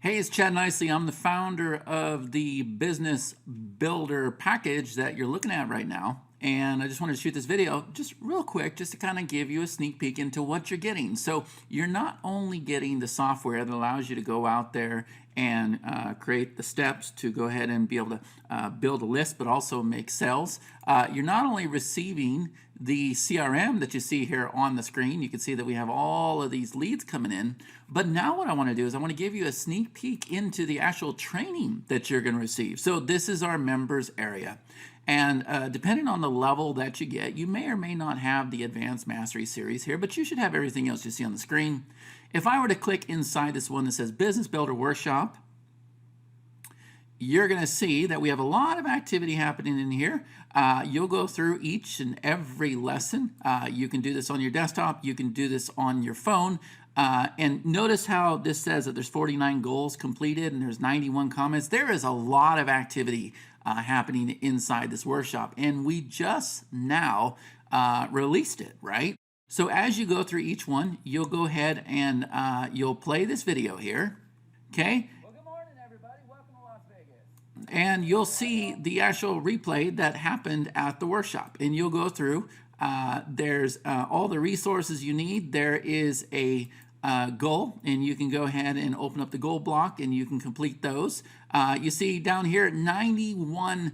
Hey, it's Chad Nicely. I'm the founder of the Business Builder package that you're looking at right now. And I just wanted to shoot this video just real quick, just to kind of give you a sneak peek into what you're getting. So you're not only getting the software that allows you to go out there and create the steps to go ahead and be able to build a list, but also make sales. You're not only receiving the CRM that you see here on the screen. You can see that we have all of these leads coming in. But now what I want to do is I want to give you a sneak peek into the actual training that you're going to receive. So this is our members area. And depending on the level that you get, you may or may not have the Advanced Mastery series here, but you should have everything else you see on the screen. If I were to click inside this one that says Business Builder Workshop, you're going to see that we have a lot of activity happening in here. You'll go through each and every lesson. You can do this on your desktop. You can do this on your phone. And notice how this says that there's 49 goals completed and there's 91 comments. There is a lot of activity happening inside this workshop. And we just now released it, right? So as you go through each one, you'll go ahead and you'll play this video here, okay? And you'll see the actual replay that happened at the workshop. And you'll go through, there's all the resources you need. There is a goal, and you can go ahead and open up the goal block and you can complete those. You see down here 91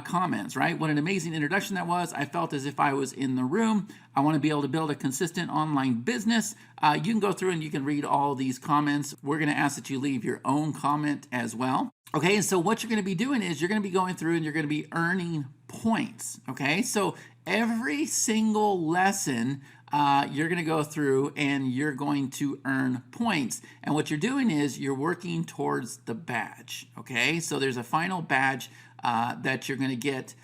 comments, right? What an amazing introduction that was. I felt as if I was in the room. I want to be able to build a consistent online business. You can go through and you can read all these comments. We're going to ask that you leave your own comment as well. Okay, and so what you're going to be doing is you're going to be going through and you're going to be earning points. Okay, so every single lesson you're going to go through and you're going to earn points. And what you're doing is you're working towards the badge. Okay, so there's a final badge that you're going to get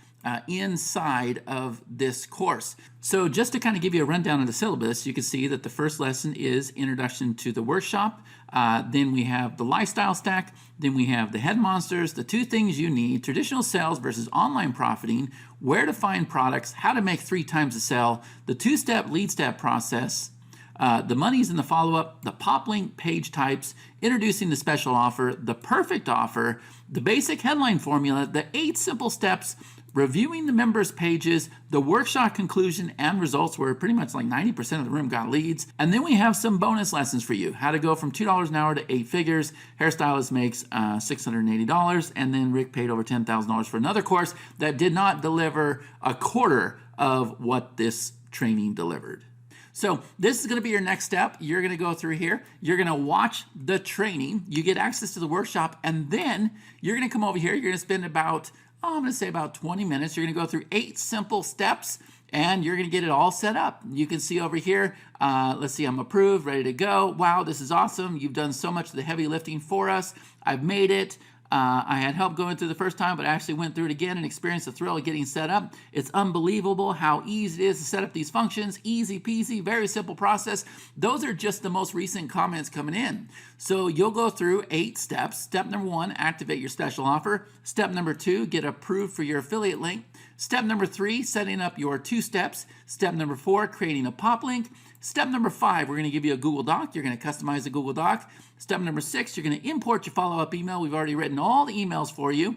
inside of this course. So just to kind of give you a rundown of the syllabus, you can see that the first lesson is Introduction to the Workshop. Then we have the Lifestyle Stack. Then we have the Head Monsters, the two things you need, traditional sales versus online profiting, where to find products, how to make 3 times the sale, the 2-step lead step process, the monies in the follow-up, the PopLink page types, introducing the special offer, the perfect offer, the basic headline formula, the 8 simple steps, reviewing the members' pages, the workshop conclusion and results where pretty much like 90% of the room got leads. And then we have some bonus lessons for you. How to go from $2 an hour to 8 figures. Hairstylist makes $680. And then Rick paid over $10,000 for another course that did not deliver a quarter of what this training delivered. So this is going to be your next step. You're going to go through here. You're going to watch the training. You get access to the workshop. And then you're going to come over here. You're going to spend about, I'm going to say about 20 minutes. You're going to go through 8 simple steps and you're going to get it all set up. You can see over here, let's see, I'm approved, ready to go. Wow, this is awesome. You've done so much of the heavy lifting for us. I've made it. I had help going through the first time, but I actually went through it again and experienced the thrill of getting set up. It's unbelievable how easy it is to set up these functions. Easy peasy, very simple process. Those are just the most recent comments coming in. So you'll go through 8 steps. Step number 1, activate your special offer. Step number 2, get approved for your affiliate link. Step number 3, setting up your 2 steps. Step number 4, creating a pop link. Step number 5, we're going to give you a Google Doc. You're going to customize the Google Doc. Step number 6, you're going to import your follow-up email. We've already written all the emails for you.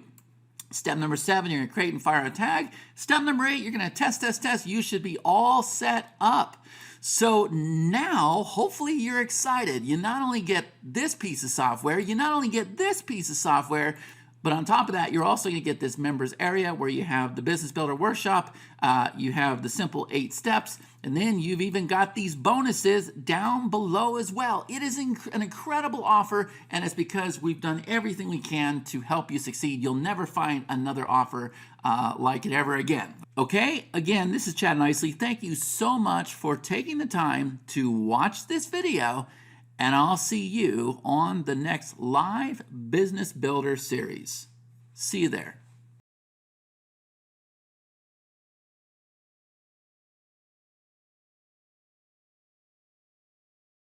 Step number 7, you're going to create and fire a tag. Step number 8, you're going to test. You should be all set up. So now, hopefully you're excited. You not only get this piece of software, you not only get this piece of software, but on top of that, you're also going to get this members area where you have the Business Builder Workshop, you have the simple 8 steps, and then you've even got these bonuses down below as well. It is an incredible offer, and it's because we've done everything we can to help you succeed. You'll never find another offer like it ever again. Okay, again, this is Chad Nicely. Thank you so much for taking the time to watch this video. And I'll see you on the next live Business Builder series. See you there.